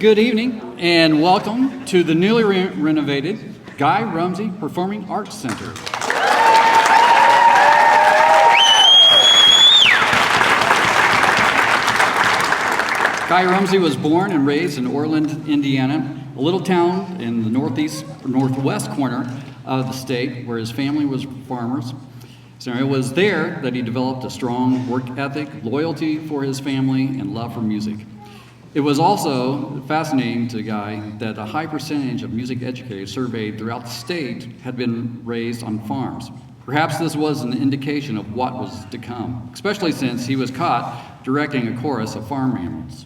Good evening and welcome to the newly renovated Guy Rumsey Performing Arts Center. Guy Rumsey was born and raised in Orland, Indiana, a little town in the northwest corner of the state where his family was farmers. So it was there that he developed a strong work ethic, loyalty for his family, and love for music. It was also fascinating to Guy that a high percentage of music educators surveyed throughout the state had been raised on farms. Perhaps this was an indication of what was to come, especially since he was caught directing a chorus of farm animals.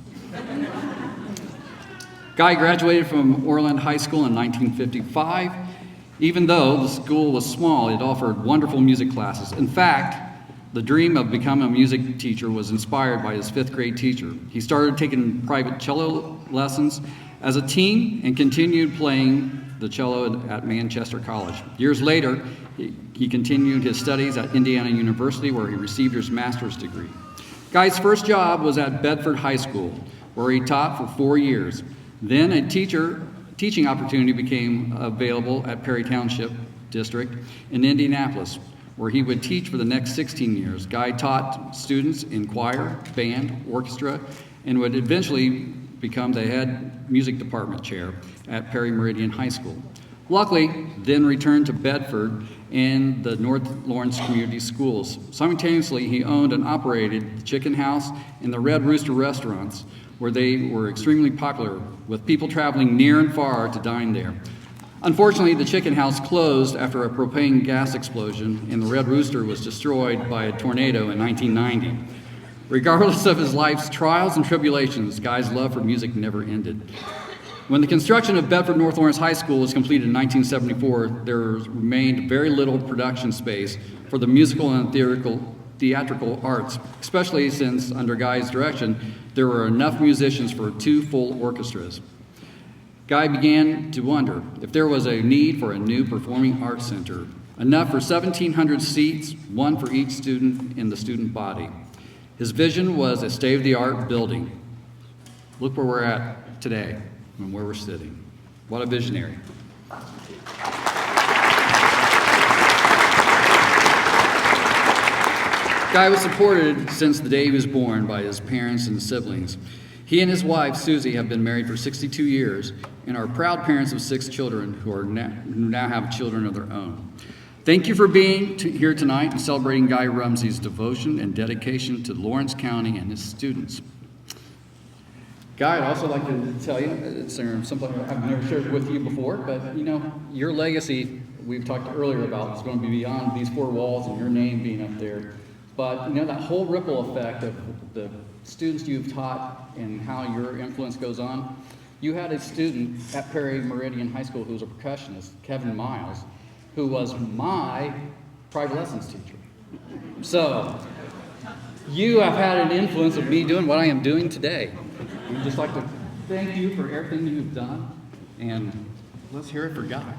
Guy graduated from Orland High School in 1955. Even though the school was small, it offered wonderful music classes. In fact, the dream of becoming a music teacher was inspired by his fifth grade teacher. He started taking private cello lessons as a teen and continued playing the cello at Manchester College. Years later, he continued his studies at Indiana University, where he received his master's degree. Guy's first job was at Bedford High School, where he taught for 4 years. Then a teaching opportunity became available at Perry Township District in Indianapolis, where he would teach for the next 16 years. Guy taught students in choir, band, orchestra, and would eventually become the head music department chair at Perry Meridian High School. Luckily, then returned to Bedford and the North Lawrence Community Schools. Simultaneously, he owned and operated the Chicken House and the Red Rooster restaurants, where they were extremely popular, with people traveling near and far to dine there. Unfortunately, the Chicken House closed after a propane gas explosion, and the Red Rooster was destroyed by a tornado in 1990. Regardless of his life's trials and tribulations, Guy's love for music never ended. When the construction of Bedford North Lawrence High School was completed in 1974, there remained very little production space for the musical and theatrical arts, especially since, under Guy's direction, there were enough musicians for 2 full orchestras. Guy began to wonder if there was a need for a new performing arts center, enough for 1,700 seats, one for each student in the student body. His vision was a state-of-the-art building. Look where we're at today and where we're sitting. What a visionary. Guy was supported since the day he was born by his parents and siblings. He and his wife, Susie, have been married for 62 years and are proud parents of 6 children who now have children of their own. Thank you for being here tonight and celebrating Guy Rumsey's devotion and dedication to Lawrence County and his students. Guy, I'd also like to tell you, it's something I've never shared with you before, but your legacy, we've talked earlier about, is going to be beyond these 4 walls and your name being up there. But that whole ripple effect of the students you've taught and how your influence goes on. You had a student at Perry Meridian High School who was a percussionist, Kevin Miles, who was my private lessons teacher. So you have had an influence of me doing what I am doing today. We'd just like to thank you for everything you've done, and let's hear it for Guy.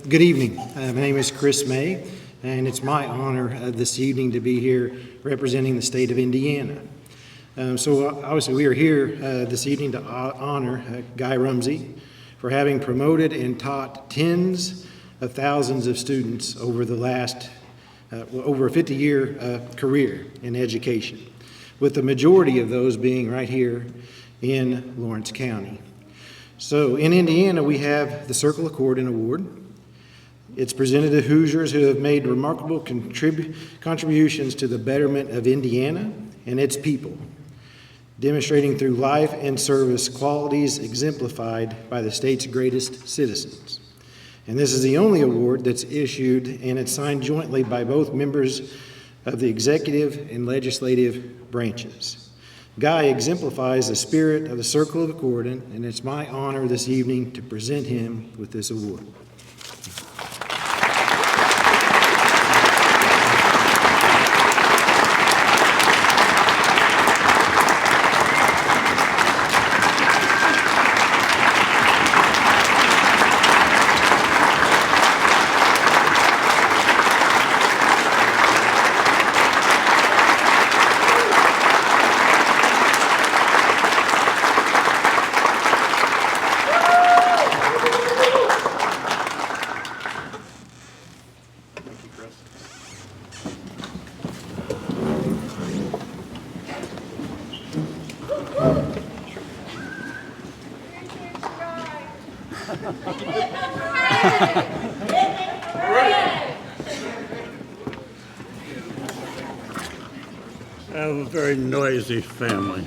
Good evening. My name is Chris May, and it's my honor this evening to be here representing the state of Indiana. So obviously we are here this evening to honor Guy Rumsey for having promoted and taught tens of thousands of students over the last, over a 50-year career in education, with the majority of those being right here in Lawrence County. So in Indiana, we have the Circle Accordion Award. It's presented to Hoosiers who have made remarkable contributions to the betterment of Indiana and its people, demonstrating through life and service qualities exemplified by the state's greatest citizens. And this is the only award that's issued, and it's signed jointly by both members of the executive and legislative branches. Guy exemplifies the spirit of the Circle of Accordant, and it's my honor this evening to present him with this award. I have a very noisy family.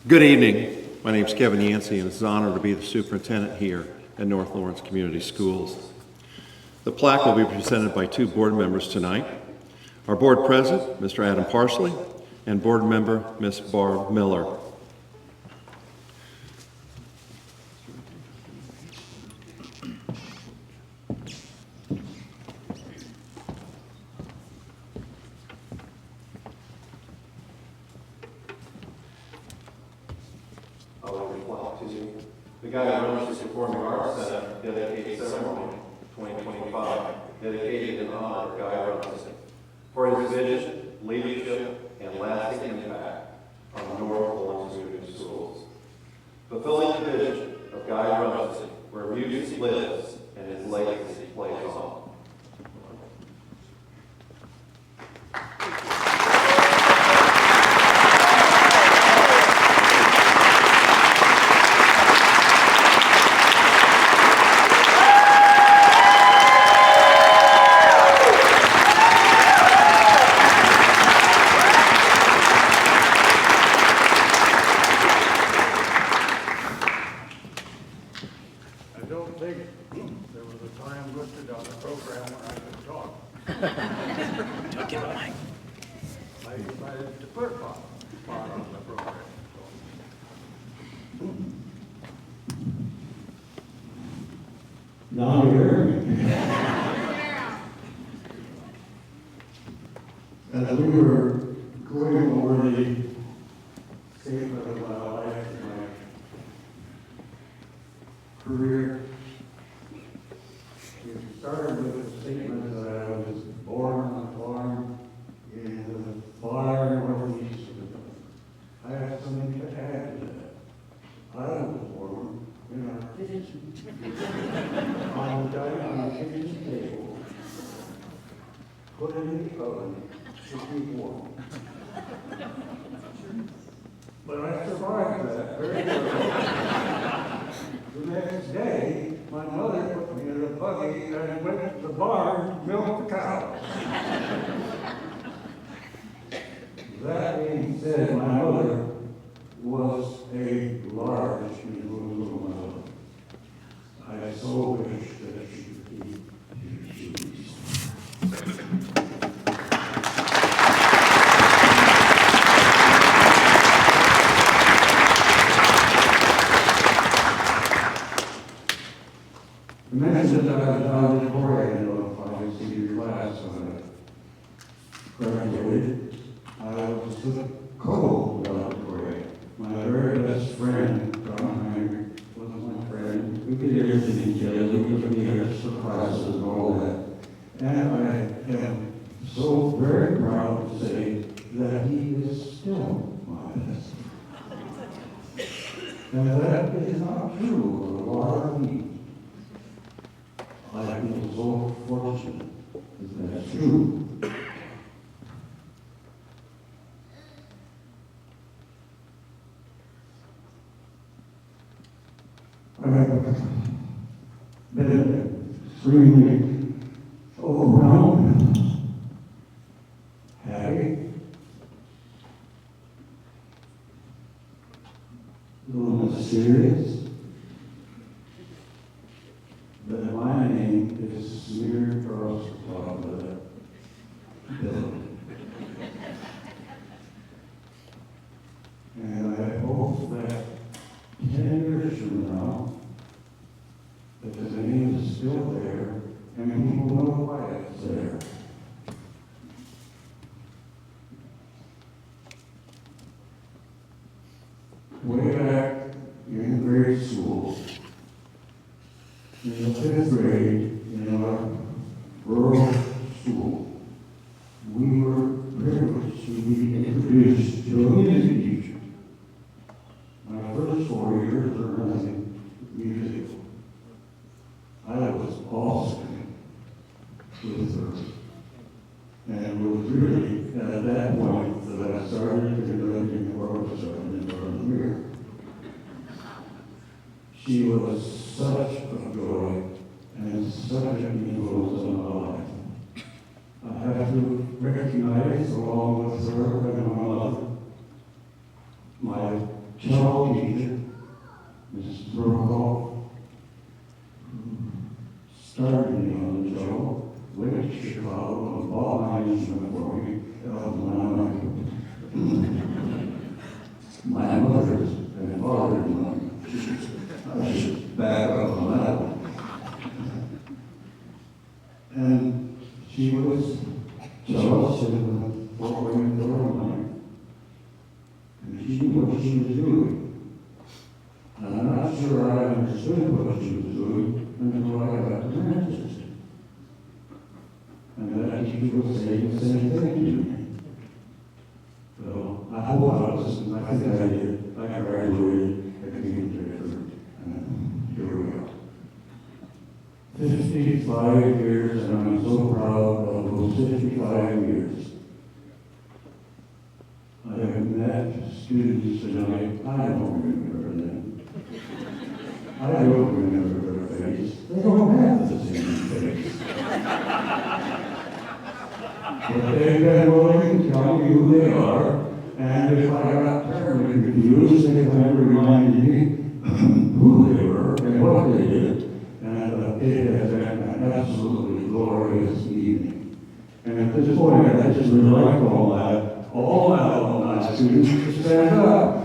Good evening. My name is Kevin Yancey, and it's an honor to be the superintendent here at North Lawrence Community Schools. The plaque will be presented by two board members tonight. Our board president, Mr. Adam Parsley, and board member, Ms. Barb Miller. The Guy Rumsey Performing Arts Center dedicated ceremony 2025, dedicated in honor of Guy Rumsey for his vision, leadership, and lasting impact on North Lawrence Community Schools. Fulfilling the vision of Guy Rumsey, where music lives and his legacy plays on. Now you hear me. As we were going over the statement of my life and my career, we started with the statement that I was born on a farm in the far northeast. I have something to add to that. I was born in our kitchen. On the kitchen table, put it in the oven to be warm. But I survived that very well. The next day, my mother put me in a buggy and went to the barn to milk the cows. That being said, my mother was a large little mother. I so wish that she could be your shoes. I mentioned that I was auditorium of my senior class on graduated, I was the co-auditorium. My very best friend, John Henry, was my friend. We could everything together, we could be at surprises and all that. And I am so very proud to say that he is still my best friend. And that is not true of a lot of people. I feel so fortunate that that's true. I've been extremely overwhelmed, happy, a little mysterious, that my name is smeared across the top of that building. And I hope that 10 years from now, that the name is still there, and people know why it's there. Way back in grade school, in the 5th grade, in our rural school, we were privileged to be introduced to a music teacher. My first 4 years were learning music. I was awesome with her. And it was really at that point that I started conducting the orchestra in front of the mirror. She was such a joy and such an influence on my life. I have to recognize, along with her and my mother, my cello teacher, Mrs. Burkle, started me on the cello, went to Chicago and bought my instrument for me. My mother's and father's money. I should back up on that one. And she was jealous of the following mine. And she knew what she was doing. And I'm not sure I understood what she was doing until I got to Manchester. And that teacher was saying the same thing to me. So I hope I was, I think I did. I graduated at Bedford, and here we are. 55 years, and I'm so proud of those 55 years. I have met students tonight, I don't remember them. I don't remember their face. They don't have the same face. But they've been willing to tell me who they are, and if I got terribly confused, they kind of reminded me who they were and what they did, and it has been an absolutely glorious evening. And at this point, I just would like all my alumni students to stand up.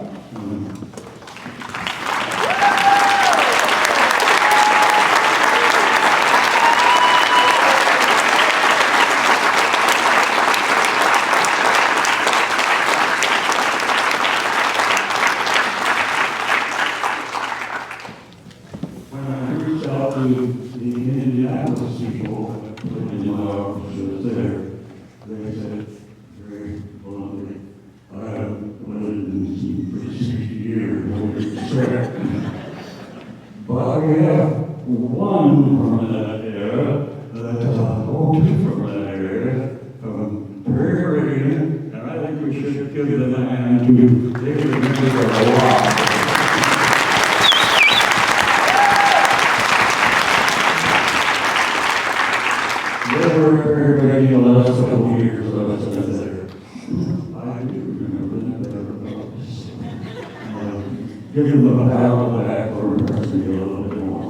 But we have one from that era, that's a whole different from that era, from Perry Reagan, and I think we should give them a hand to, they remember a lot. They were very ready the last couple of years of us there. I do remember them better. Give them a pat on the back for impressing me a little bit more.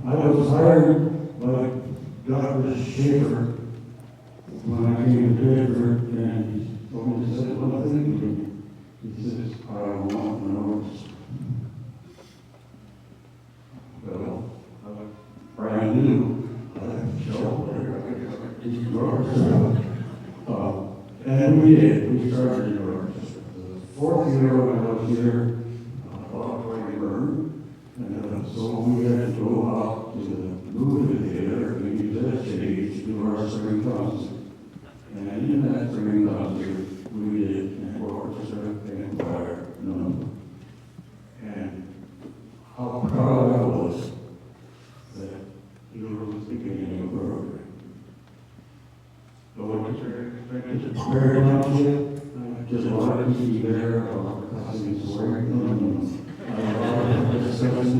I was hired by Dr. Schaefer when I came to Bedford, and he told me to say one thing to me. He says, I want notes. Well, I was brand new. I had a show there. orchestra. And we did. We started in orchestra. The fourth year when I was here, auditorium, and so we had to go out to the movie theater and use that stage to do our spring concert. And in that spring concert, we did an orchestra and choir number. And how proud I was that you were the beginning of the program. The orchestra expected to prepare township, just wanted to be there, costumes wearing them, and discussion,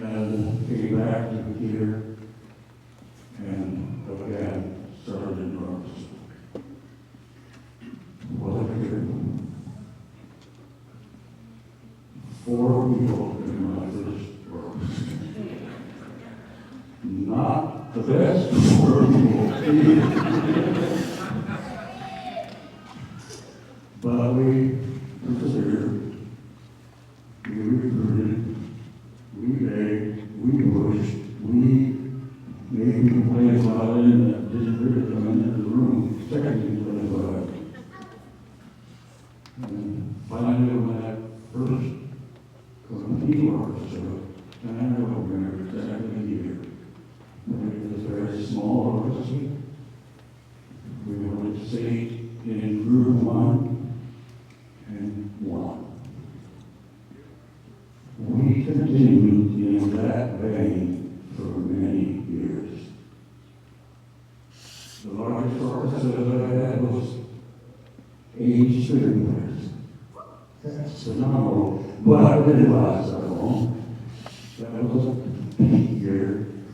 and came back to here, and again started in orchestra. What a year. 4 people in my first orchestra. Not the best 4 people. But we persevered, we recruited, we begged, we pushed, we made people play violin that didn't really come into the room, expecting to play violin. And finally, when that first complete orchestra, and I don't remember exactly the year, but it was a very small orchestra. We wanted to sing in group 1 and 1. We continued in that vein for many years. The largest orchestra that I had was 80 string players. That's phenomenal, but it didn't last that long. That was a peak year,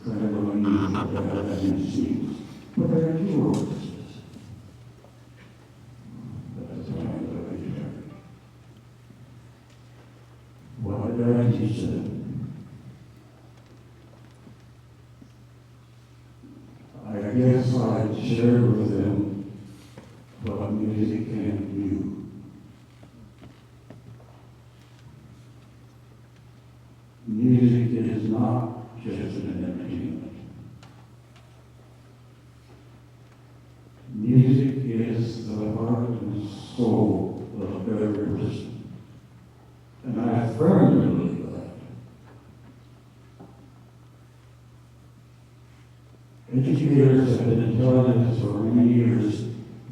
kind of unusual to have that many seats. But there are 2 orchestras. That's the time that I returned. What did I teach them? I guess I shared with them what music can do. Music is not just an entertainment. Music is the heart and soul of every person. And I firmly believe that. Educators have been telling us for many years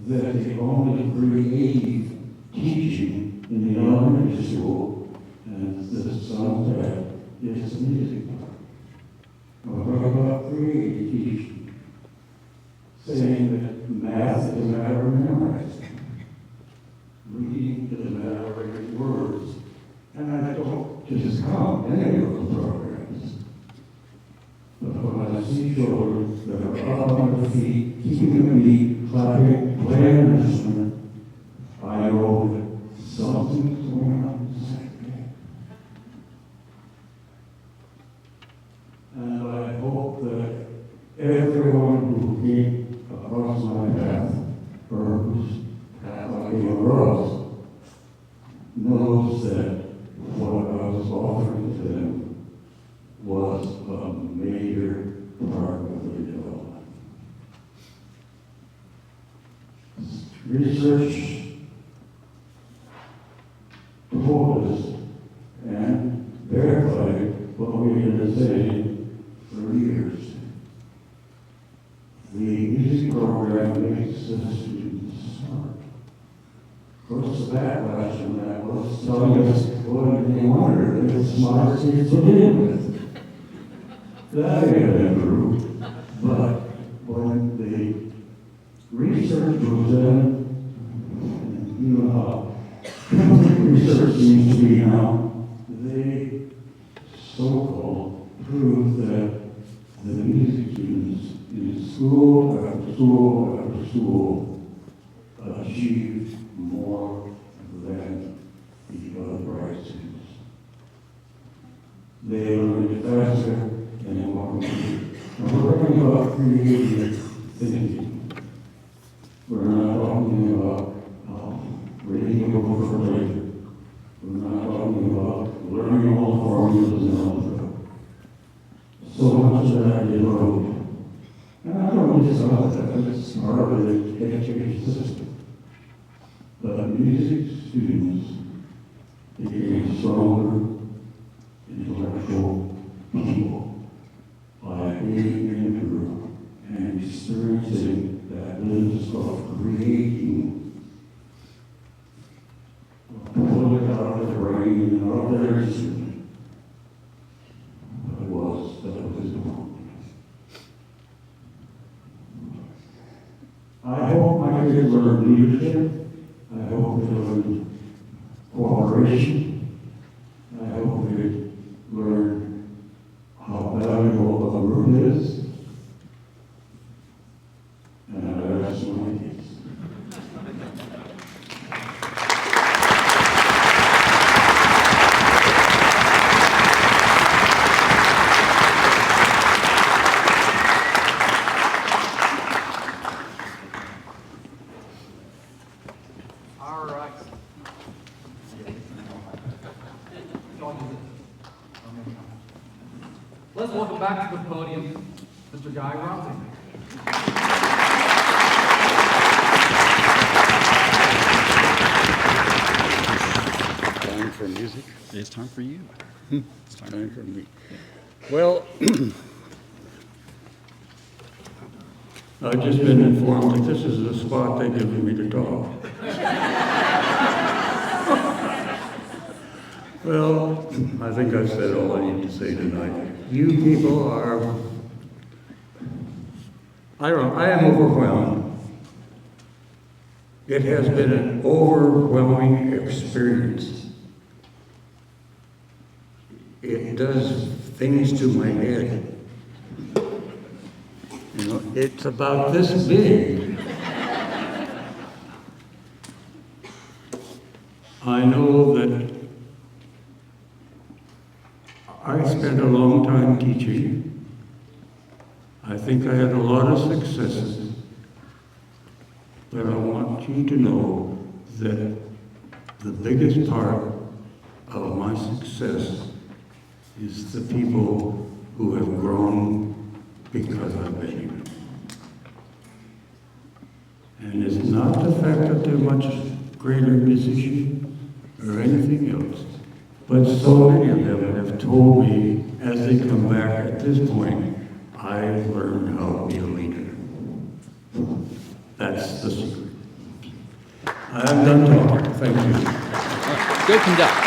that the only creative teaching in the elementary school, and this sounds bad, is music. Well, what about creative teaching? Saying that math is a matter of memorizing. Reading is a matter of reading words. And I don't discount any of those programs. But when I see children that are up on their feet, keeping their feet, clapping, playing an instrument, I know that something's going on inside there. And I hope that everyone who came across my path, or whose path I came across, knows that what I was offering to them was a major part of their development. Research told us and verified what we had been saying for years. The music program makes the students smart. Of course, the backlash from that was telling us, well, they wonder if it's smart kids to begin with. That may have been true, but when the research was done, and you know how research seems to be now, they so-called proved that the music students in school after school after school achieved more than the other bright students. They learned it faster and more quickly. We're talking about creative thinking. We're not talking about reading a book for pleasure. We're not talking about learning all the formulas in algebra. So much of that is wrong. And I don't always thought that was part of the education system. But music students became stronger, intellectual people by being in a group and experiencing that business of creating, pulling it out of the brain and out of their instrument. That was important. I hope my kids learn leadership. I hope they learn cooperation. I hope they learn how valuable a group is. And that's my case. All right. Let's welcome back to the podium Mr. Guy Rumsey. Time for music. It's time for you. It's time for me. Well, I've just been informed that this is the spot they give me to talk. Well, I think I've said all I need to say tonight. You people are, I am overwhelmed. It has been an overwhelming experience. It does things to my head. You know, it's about this big. I know that I spent a long time teaching. I think I had a lot of successes. But I want you to know that the biggest part of my success is the people who have grown because I've been here. And it's not the fact that they're much greater musicians or anything else, but so many of them have told me as they come back at this point, I've learned how to be a leader. That's the secret. I'm done talking. Thank you. Good conduct.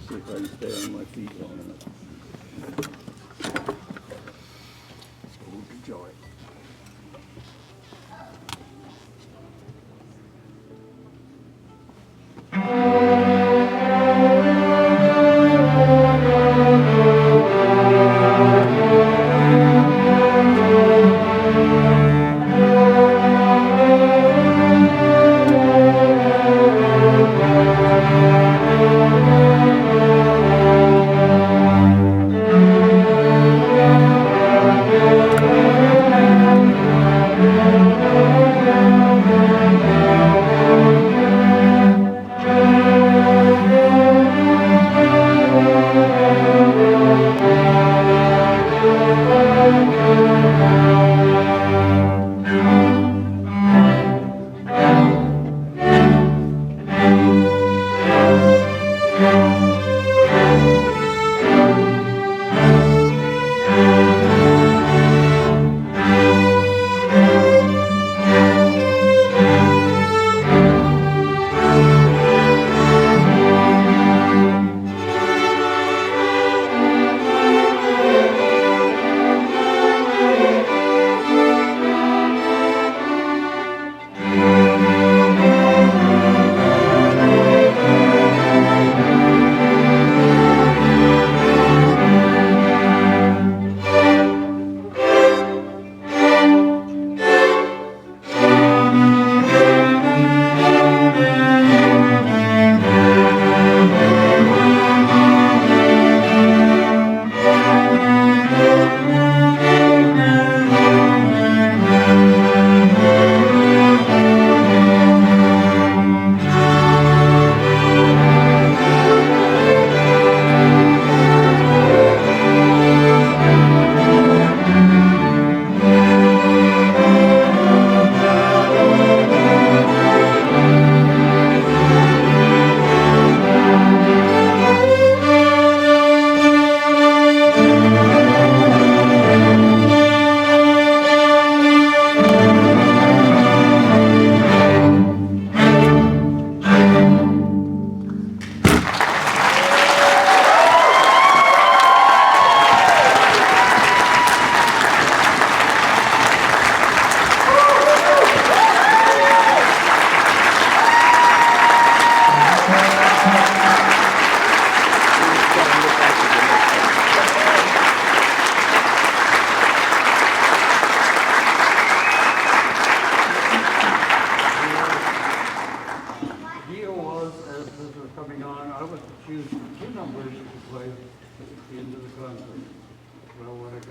See if I can stay on my feet long enough. Enjoy.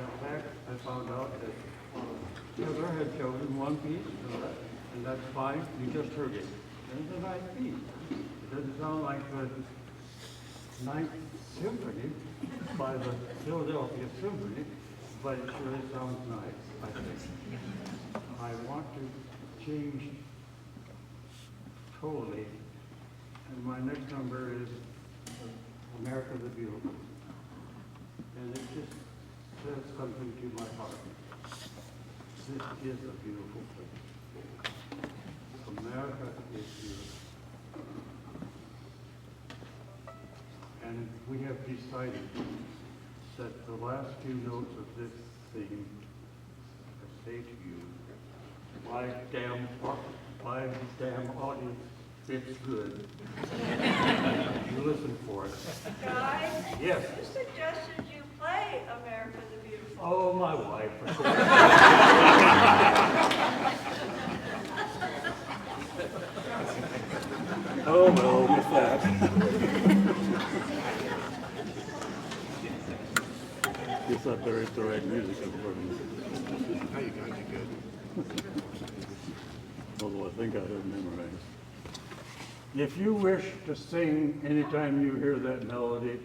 got back, I found out that Heather had chosen one piece, and that's fine, you just heard it. And it's a nice piece. It doesn't sound like the Ninth Symphony by the Philadelphia Symphony, but it sure sounds nice, I think. I want to change totally, and my next number is America the Beautiful. And it just says something to my heart. This is a beautiful place. America is beautiful. And we have decided that the last few notes of this thing, I say to you, my damn audience fits good. You listen for it. Guys? Yes. Who suggested you play America the Beautiful? Oh, my wife. of course. Oh, well, with that. Guess I better hit the right music for me. How you got you good? Although I think I have it memorized. If you wish to sing anytime you hear that melody,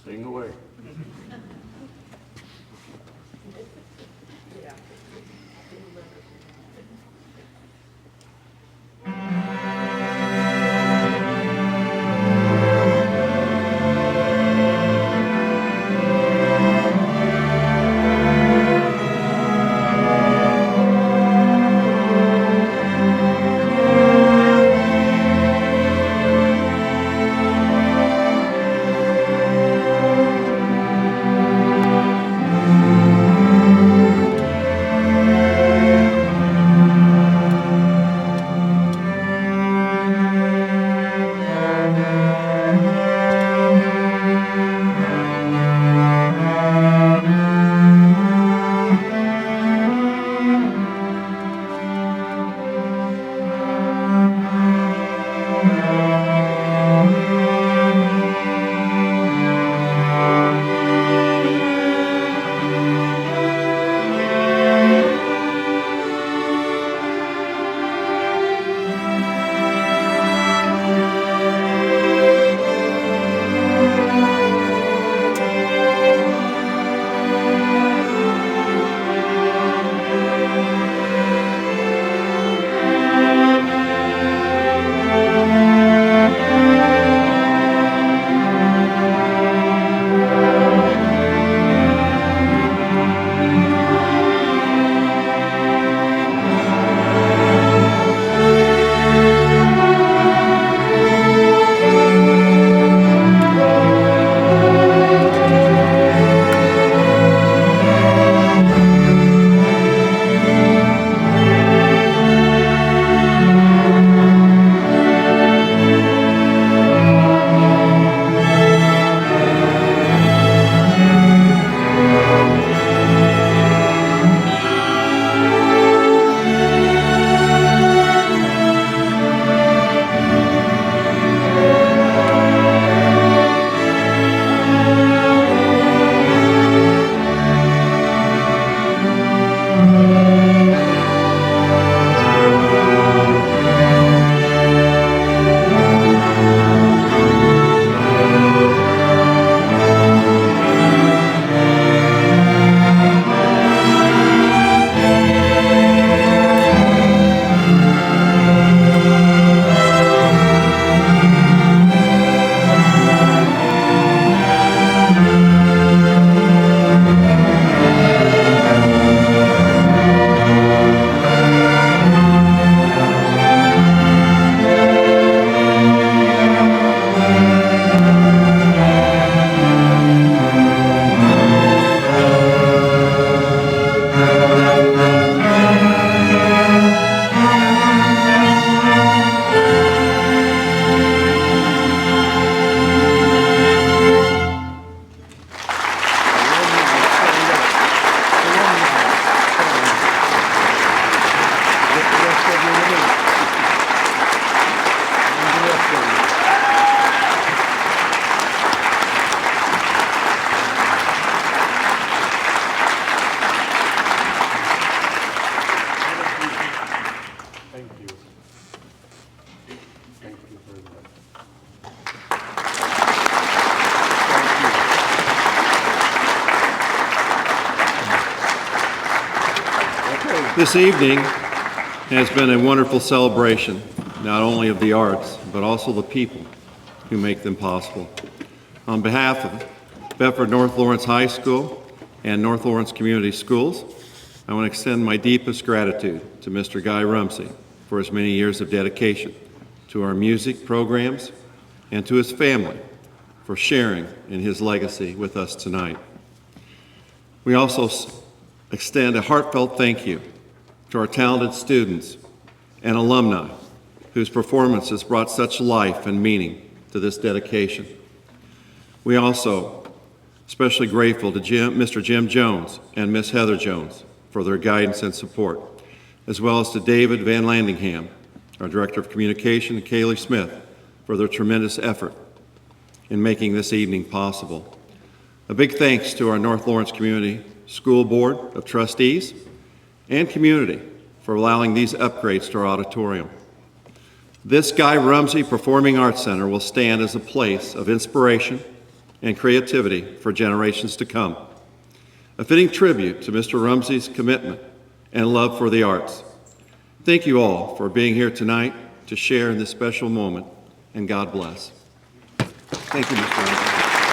sing away. Thank you. Thank you very much. This evening has been a wonderful celebration, not only of the arts, but also the people who make them possible. On behalf of Bedford North Lawrence High School and North Lawrence Community Schools, I want to extend my deepest gratitude to Mr. Guy Rumsey for his many years of dedication to our music programs and to his family for sharing in his legacy with us tonight. We also extend a heartfelt thank you to our talented students and alumni whose performances brought such life and meaning to this dedication. We also especially grateful to Mr. Jim Jones and Miss Heather Jones for their guidance and support, as well as to David Van Landingham, our Director of Communication, and Kaylee Smith for their tremendous effort in making this evening possible. A big thanks to our North Lawrence Community School Board of Trustees and community for allowing these upgrades to our auditorium. This Guy Rumsey Performing Arts Center will stand as a place of inspiration and creativity for generations to come. A fitting tribute to Mr. Rumsey's commitment and love for the arts. Thank you all for being here tonight to share in this special moment, and God bless. Thank you, Mr. Rumsey.